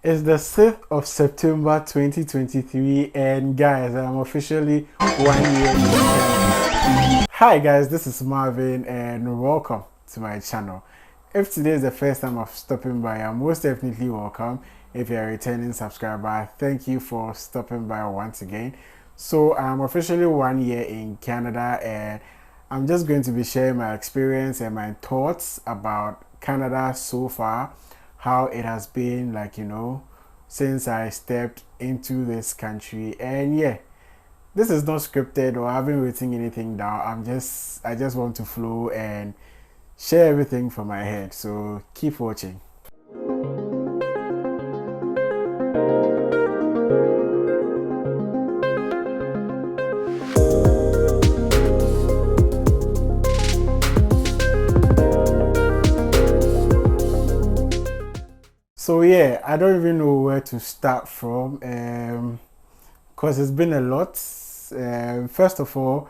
It's the 6th of September 2023, and guys, I'm officially 1 year in Canada. Hi guys, this is Marvin and welcome to my channel. If today is the first time of stopping by, you're most definitely welcome. If you're a returning subscriber, thank you for stopping by once again. So I'm officially 1 year in Canada, and I'm just going to be sharing my experience and my thoughts about Canada so far, how it has been, like, since I stepped into this country. And yeah, this is not scripted or I haven't written anything down. I just want to flow and share everything from my head. So keep watching. So yeah, I don't even know where to start from, because it's been a lot. First of all,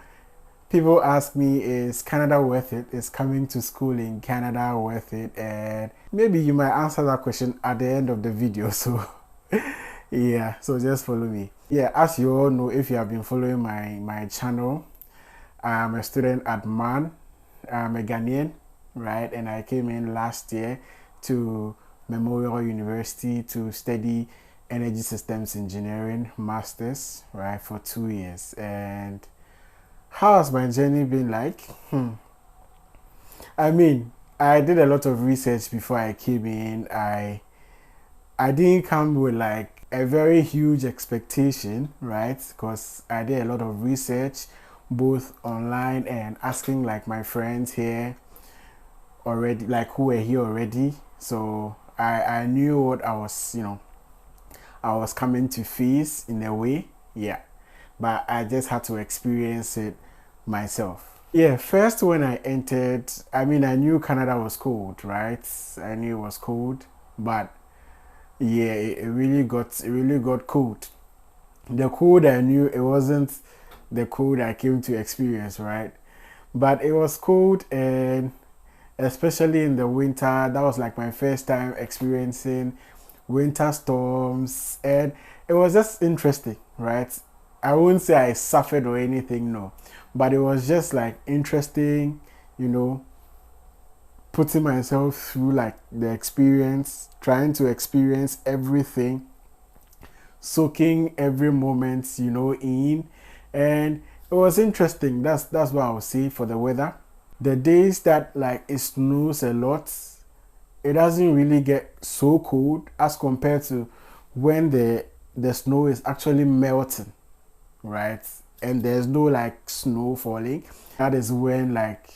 people ask me, is Canada worth it? Is coming to school in Canada worth it? And maybe you might answer that question at the end of the video. So yeah, so just follow me. Yeah, as you all know, if you have been following my channel, I'm a student at MAN. I'm a Ghanaian, right? And I came in last year to Memorial University to study energy systems engineering masters, right, for 2 years. And how has my journey been like? I mean, I did a lot of research before I came in. I didn't come with like a very huge expectation, right? Because I did a lot of research both online and asking like my friends here already, like who were here already. So I knew what I was, I was coming to face in a way, yeah. But I just had to experience it myself. Yeah, first when I entered, I mean, I knew Canada was cold, right? I knew it was cold, but yeah, it really got cold. The cold I knew, it wasn't the cold I came to experience, right? But it was cold, and especially in the winter, that was like my first time experiencing winter storms, and it was just interesting, right? I wouldn't say I suffered or anything, no, but it was just like interesting, putting myself through like the experience, trying to experience everything, soaking every moment, in. And it was interesting. That's what I would say for the weather. The days that like it snows a lot, it doesn't really get so cold as compared to when the snow is actually melting, right? And there's no like snow falling. That is when like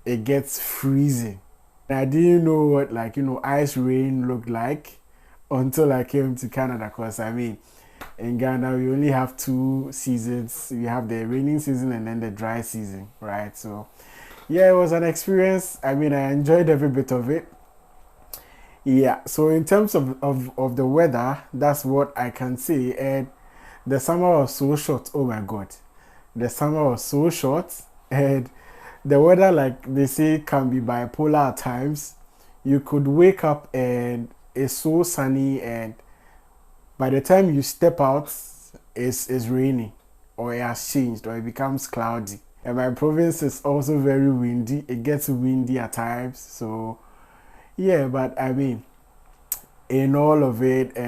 it gets freezing. And I didn't know what like ice rain looked like until I came to Canada, because I mean, in Ghana we only have two seasons. We have the raining season and then the dry season, right? So yeah, it was an experience. I mean, I enjoyed every bit of it. Yeah, so in terms of the weather, that's what I can say. And the summer was so short. Oh my god, the summer was so short. And the weather, like they say, can be bipolar at times. You could wake up and it's so sunny, and by the time you step out, it's raining, or it has changed, or it becomes cloudy. And my province is also very windy. It gets windy at times. So yeah, but I mean, in all of it,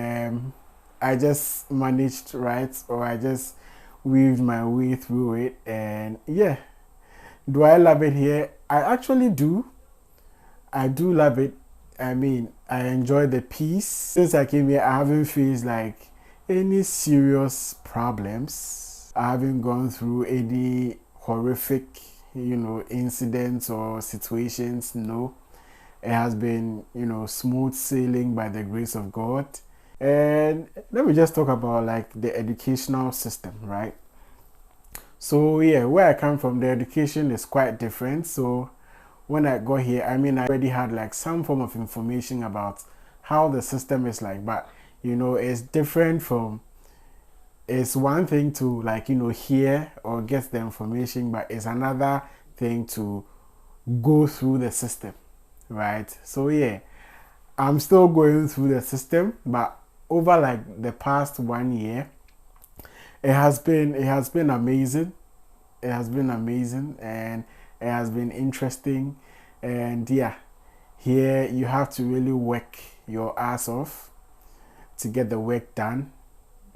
I just managed, right, or I just weaved my way through it. And yeah, do I love it here? I actually do. I do love it. I mean, I enjoy the peace. Since I came here, I haven't faced like any serious problems. I haven't gone through any horrific, incidents or situations. No, it has been, smooth sailing by the grace of God. And let me just talk about like the educational system, right? So yeah, where I come from, the education is quite different. So when I got here, I mean, I already had like some form of information about how the system is like, but it's different from, it's one thing to like, hear or get the information, but it's another thing to go through the system, right? So yeah, I'm still going through the system, but over like the past 1 year, it has been amazing. It has been amazing, and it has been interesting. And yeah, here you have to really work your ass off to get the work done.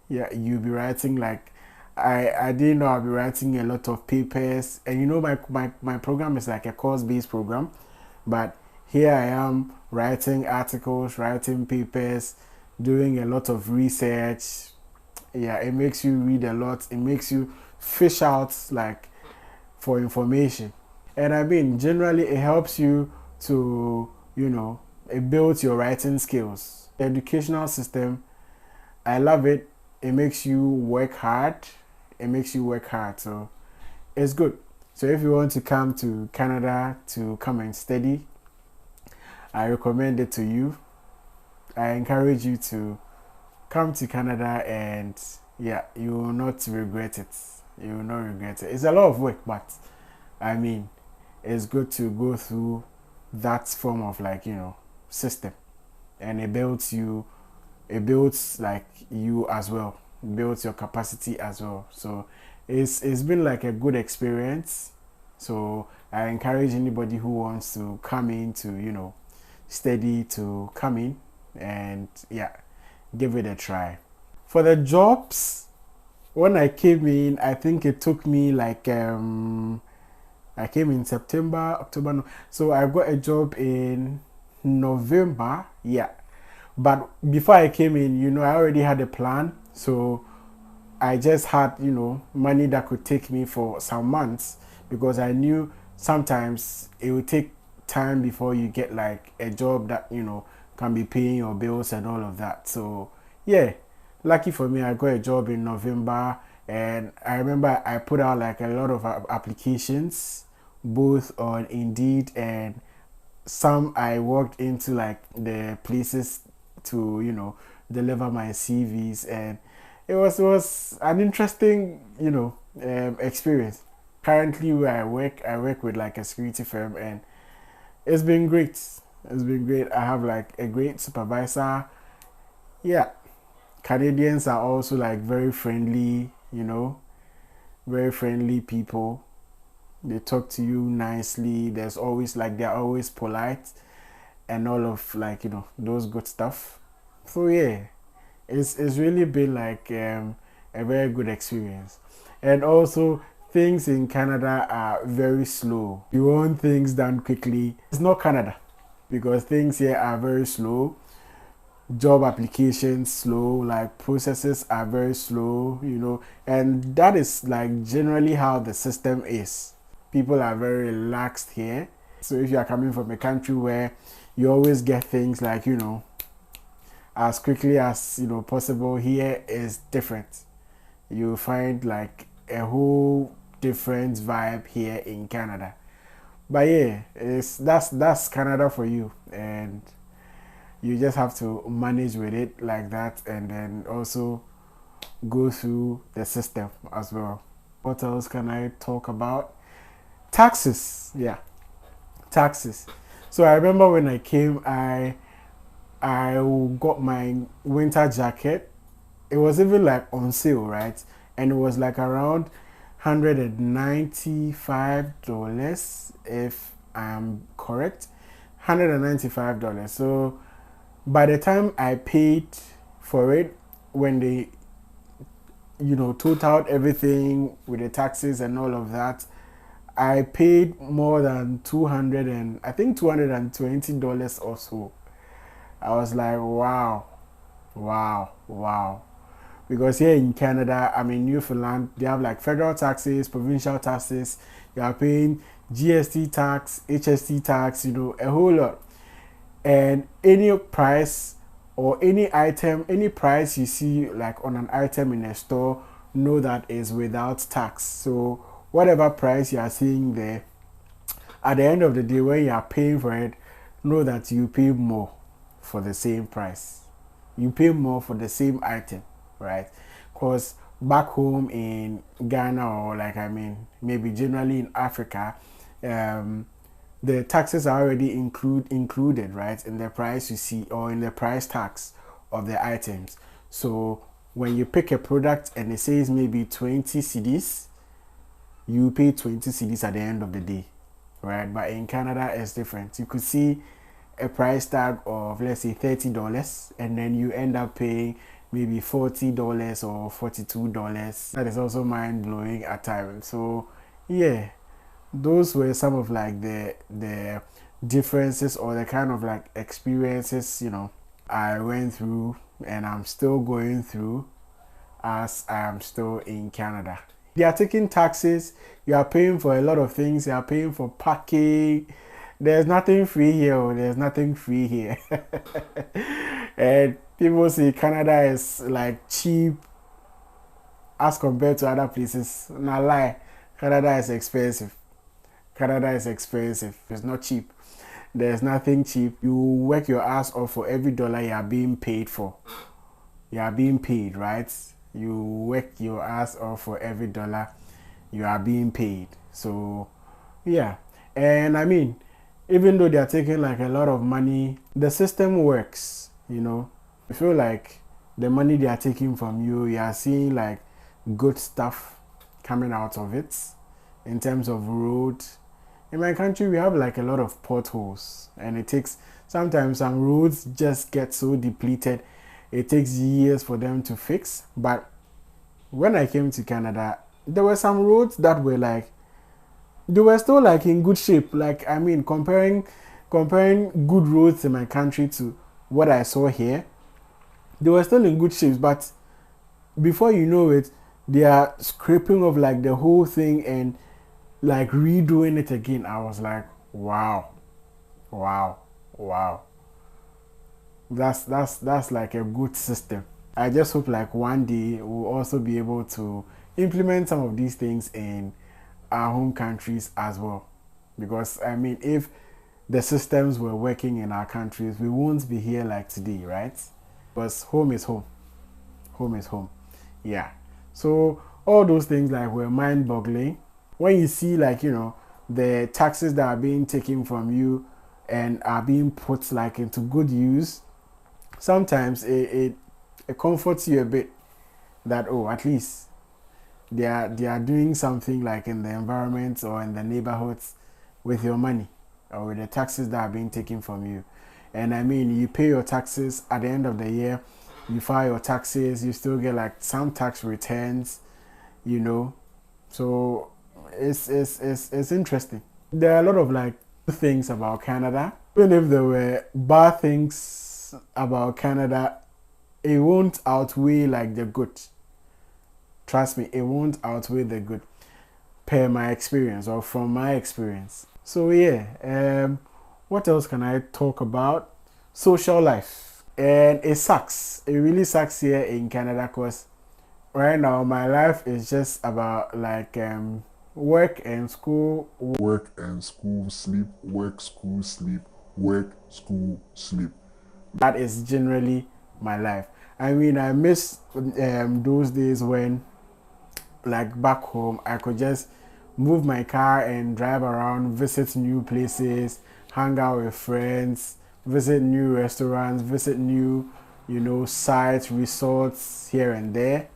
Yeah, you'll be writing like I didn't know I'll be writing a lot of papers, and my program is like a course-based program, but here I am writing articles, writing papers, doing a lot of research. Yeah, it makes you read a lot. It makes you fish out like for information. And I mean, generally, it helps you to, it builds your writing skills. The educational system, I love it. It makes you work hard. It makes you work hard. So it's good. So if you want to come to Canada to come and study, I recommend it to you. I encourage you to come to Canada, and yeah, you will not regret it. You will not regret it. It's a lot of work, but I mean, it's good to go through that form of like, system, and it builds like you as well, it builds your capacity as well. So it's been like a good experience. So I encourage anybody who wants to come in to, study, to come in and yeah, give it a try. For the jobs, when I came in, I think it took me like I came in September, October. No. So I got a job in November. Yeah. But before I came in, I already had a plan. So I just had, money that could take me for some months, because I knew sometimes it would take time before you get like a job that, can be paying your bills and all of that. So yeah, lucky for me, I got a job in November, and I remember I put out like a lot of applications, both on Indeed, and some I walked into like the places to, deliver my CVs, and it was an interesting, experience. Currently, where I work with like a security firm, and it's been great. It's been great. I have like a great supervisor. Yeah, Canadians are also like very friendly, very friendly people. They talk to you nicely. There's always like they're always polite and all of like, those good stuff. So yeah, it's really been like a very good experience. And also, things in Canada are very slow. You want things done quickly. It's not Canada, because things here are very slow. Job applications slow, like processes are very slow, and that is like generally how the system is. People are very relaxed here. So if you are coming from a country where you always get things like, as quickly as possible, here is different. You find like a whole different vibe here in Canada. But yeah, that's Canada for you, and you just have to manage with it like that, and then also go through the system as well. What else can I talk about? Taxes. Yeah, taxes. So I remember when I came, I got my winter jacket. It was even like on sale, right? And it was like around $195, if I'm correct. $195. So by the time I paid for it, when they, totaled everything with the taxes and all of that, I paid more than 200 and I think $220 or so. I was like, wow, wow, wow. Because here in Canada, I mean Newfoundland, they have like federal taxes, provincial taxes. You are paying GST tax, HST tax, a whole lot. And any price or any item, any price you see like on an item in a store, know that is without tax. So whatever price you are seeing there, at the end of the day, when you are paying for it, know that you pay more for the same price. You pay more for the same item, right? Because back home in Ghana, or like maybe generally in Africa, the taxes are already included, right, in the price you see, or in the price tax of the items. So when you pick a product and it says maybe 20 cedis, you pay 20 cedis at the end of the day, right? But in Canada, it's different. You could see a price tag of, let's say, $30, and then you end up paying maybe $40 or $42. That is also mind-blowing at times. So yeah, those were some of like the differences or the kind of like experiences, I went through and I'm still going through as I am still in Canada. They are taking taxes, you are paying for a lot of things, you are paying for parking. There's nothing free here, there's nothing free here. And people say Canada is like cheap as compared to other places. Not lie, Canada is expensive. Canada is expensive. It's not cheap. There's nothing cheap. You work your ass off for every dollar you are being paid for. You are being paid, right? You work your ass off for every dollar you are being paid. So yeah. And I mean, even though they are taking like a lot of money, the system works, You feel like the money they are taking from you, you are seeing like good stuff coming out of it in terms of road. In my country, we have like a lot of potholes, and it takes sometimes some roads just get so depleted, it takes years for them to fix. But when I came to Canada, there were some roads that were like, they were still like in good shape. Like, I mean, comparing good roads in my country to what I saw here, they were still in good shape. But before you know it, they are scraping off like the whole thing and like redoing it again. I was like, wow. That's like a good system. I just hope like one day we'll also be able to implement some of these things in our home countries as well. Because I mean, if the systems were working in our countries, we won't be here like today, right? Because home is home. Home is home. Yeah. So all those things like were mind-boggling. When you see like, the taxes that are being taken from you and are being put like into good use, sometimes it comforts you a bit that, oh, at least they are doing something like in the environment or in the neighborhoods with your money or with the taxes that are being taken from you. And I mean, you pay your taxes at the end of the year, you file your taxes, you still get like some tax returns, So it's interesting. There are a lot of like things about Canada. Even if there were bad things about Canada, it won't outweigh like the good. Trust me, it won't outweigh the good per my experience or from my experience. So yeah, what else can I talk about? Social life. And it sucks. It really sucks here in Canada because right now my life is just about like work and school, sleep, work, school, sleep, work, school, sleep. That is generally my life. I mean, I miss those days when, like back home, I could just move my car and drive around, visit new places, hang out with friends, visit new restaurants, visit new, sites, resorts here and there.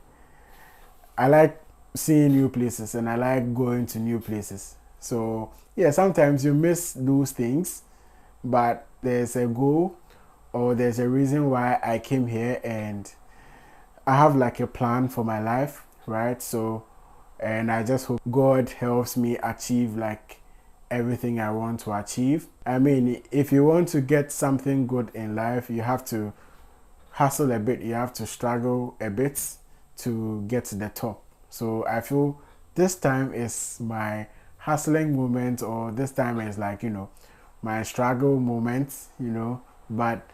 I like seeing new places and I like going to new places. So yeah, sometimes you miss those things, but there's a goal or there's a reason why I came here, and I have like a plan for my life, right? So, and I just hope God helps me achieve like everything I want to achieve. I mean, if you want to get something good in life, you have to hustle a bit, you have to struggle a bit to get to the top. So I feel this time is my hustling moment, or this time is like, my struggle moment, but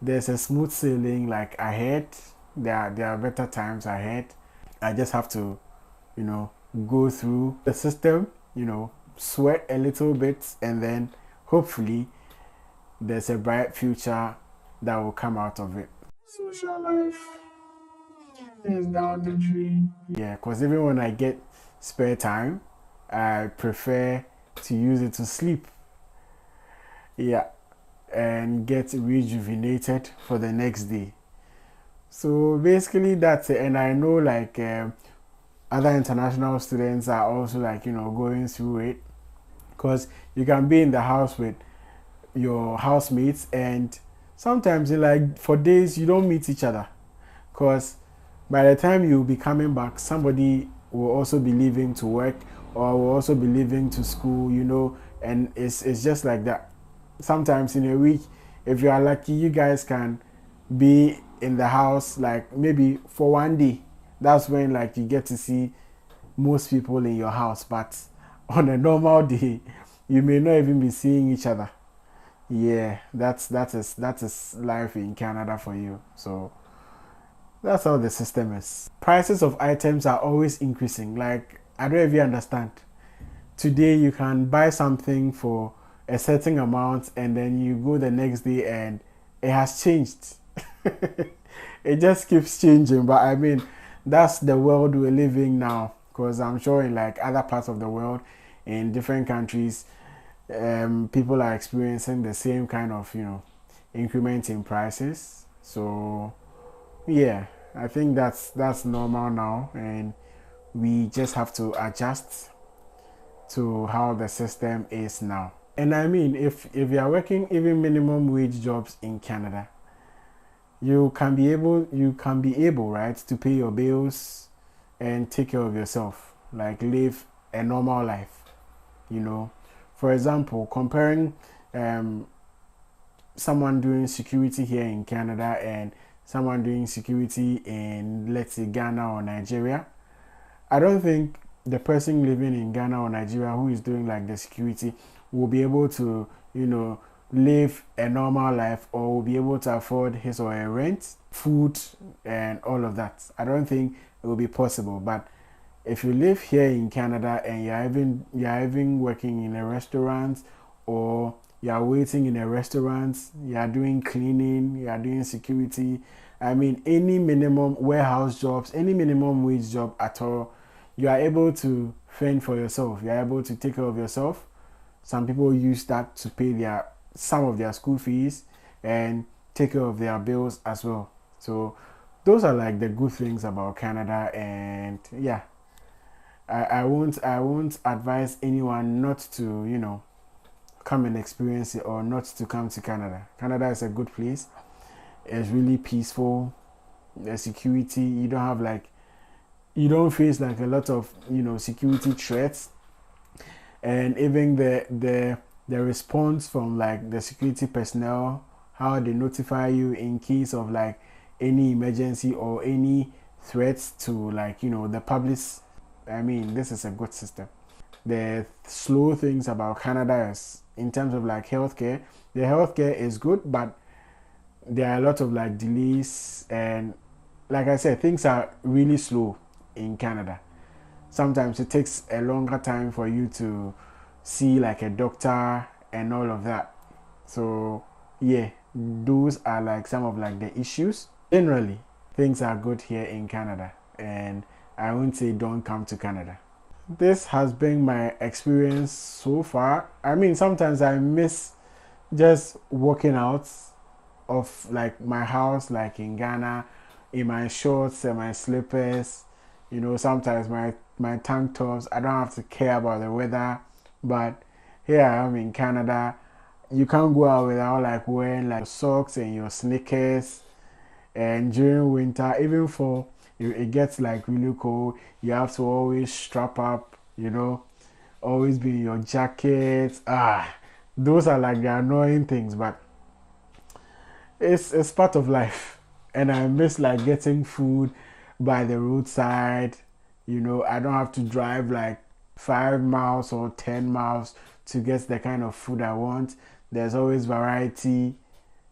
there's a smooth sailing like ahead. There are better times ahead. I just have to, go through the system, sweat a little bit, and then hopefully there's a bright future that will come out of it. Social life is down the tree. Yeah, because even when I get spare time, I prefer to use it to sleep. Yeah, and get rejuvenated for the next day. So basically that's it. And I know like other international students are also like going through it, because you can be in the house with your housemates, and sometimes like for days you don't meet each other, because by the time you'll be coming back, somebody will also be leaving to work or will also be leaving to school, and it's just like that. Sometimes in a week, if you are lucky, you guys can be in the house like maybe for one day. That's when like you get to see most people in your house, but on a normal day, you may not even be seeing each other. Yeah, that is life in Canada for you. So that's how the system is. Prices of items are always increasing. Like, I don't even understand. Today you can buy something for a certain amount, and then you go the next day and it has changed. It just keeps changing. But I mean, that's the world we're living now. Because I'm sure in like other parts of the world, in different countries, people are experiencing the same kind of increment in prices. So yeah, I think that's normal now, and we just have to adjust to how the system is now. And I mean, if you are working even minimum wage jobs in Canada, you can be able, right, to pay your bills and take care of yourself, like live a normal life. You know, for example, comparing um, someone doing security here in Canada and someone doing security in, let's say, Ghana or Nigeria, I don't think the person living in Ghana or Nigeria who is doing like the security will be able to, live a normal life, or will be able to afford his or her rent, food, and all of that. I don't think it will be possible. But if you live here in Canada and you're even working in a restaurant, or you're waiting in a restaurant, you're doing cleaning, you're doing security, I mean any minimum warehouse jobs, any minimum wage job at all, you are able to fend for yourself. You're able to take care of yourself. Some people use that to pay some of their school fees and take care of their bills as well. So those are like the good things about Canada. And yeah, I won't advise anyone not to come and experience it, or not to come to Canada. Canada is a good place. It's really peaceful. The security, you don't face like a lot of security threats. And even the response from like the security personnel, how they notify you in case of like any emergency or any threats to like the public. I mean, this is a good system. The slow things about Canada is in terms of like healthcare. The healthcare is good, but there are a lot of like delays, and like I said, things are really slow in Canada. Sometimes it takes a longer time for you to see like a doctor and all of that. So yeah, those are like some of like the issues. Generally, things are good here in Canada, and I won't say don't come to Canada. This has been my experience so far. I mean, sometimes I miss just walking out of like my house, like in Ghana, in my shorts and my slippers. Sometimes my tank tops. I don't have to care about the weather. But here I am in Canada. You can't go out without like wearing like socks and your sneakers. And during winter, even for it gets like really cold, you have to always strap up. Always be in your jacket. Those are like the annoying things, but it's part of life. And I miss like getting food by the roadside. I don't have to drive like 5 miles or 10 miles to get the kind of food I want. There's always variety.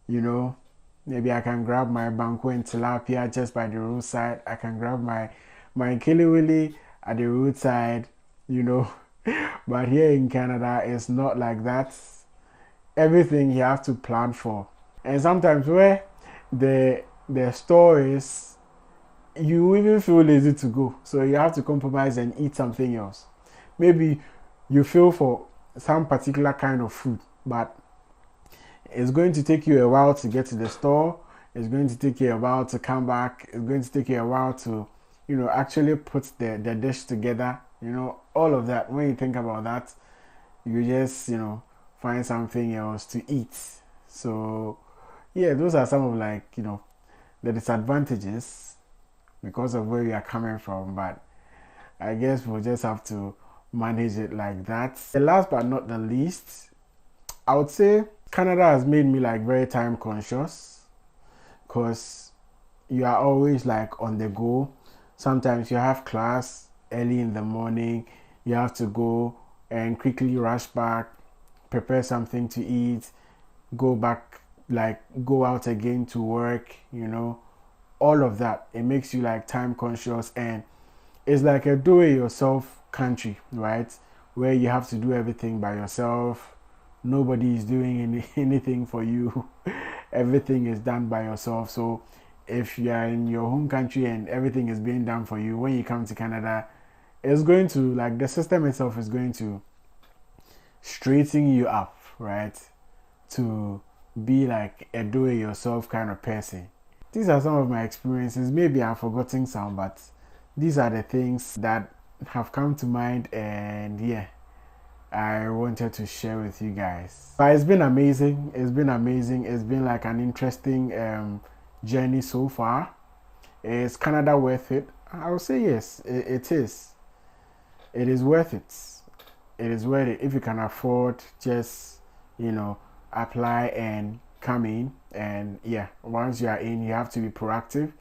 Maybe I can grab my banku and tilapia just by the roadside. I can grab my kiliwili at the roadside. But here in Canada, it's not like that. Everything you have to plan for. And sometimes where the store is, you even feel lazy to go. So you have to compromise and eat something else. Maybe you feel for some particular kind of food, but it's going to take you a while to get to the store, It's going to take you a while to come back. It's going to take you a while to, actually put the dish together. All of that. When you think about that, you just, find something else to eat. So, yeah, those are some of the disadvantages because of where you are coming from. But I guess we'll just have to manage it like that. The last but not the least, I would say Canada has made me very time conscious because you are always on the go. Sometimes you have class early in the morning, you have to go and quickly rush back, prepare something to eat, go back, go out again to work, all of that. It makes you time conscious, and it's like a do-it-yourself country, right? Where you have to do everything by yourself. Nobody is doing anything for you. Everything is done by yourself. So if you are in your home country and everything is being done for you, when you come to Canada, it's going to, the system itself is going to straighten you up, right? To be a do-it-yourself kind of person. These are some of my experiences. Maybe I've forgotten some, but these are the things that have come to mind, and yeah, I wanted to share with you guys. But it's been amazing. It's been amazing. It's been an interesting journey so far. Is Canada worth it? I would say yes, it is. It is worth it. It is worth it if you can afford. Just apply and come in. And yeah, once you are in, you have to be proactive.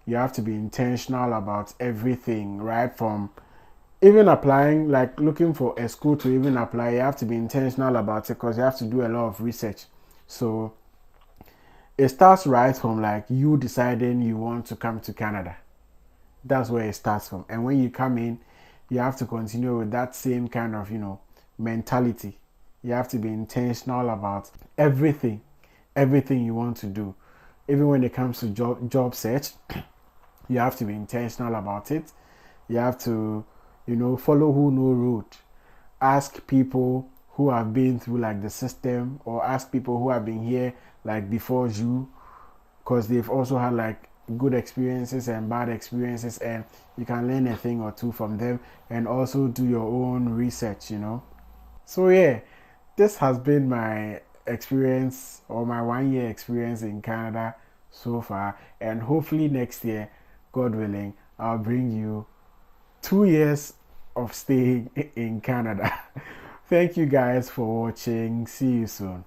You have to be intentional about everything, right? From even applying, looking for a school to even apply, you have to be intentional about it because you have to do a lot of research. So it starts right from you deciding you want to come to Canada. That's where it starts from. And when you come in, you have to continue with that same kind of, mentality. You have to be intentional about everything you want to do. Even when it comes to job search, you have to be intentional about it. You have to, follow who know route. Ask people who have been through the system, or ask people who have been here before you, because they've also had good experiences and bad experiences, and you can learn a thing or two from them, and also do your own research. So yeah, this has been my experience, or my 1 year experience in Canada so far, and hopefully next year, God willing, I'll bring you 2 years of staying in Canada. Thank you guys for watching. See you soon.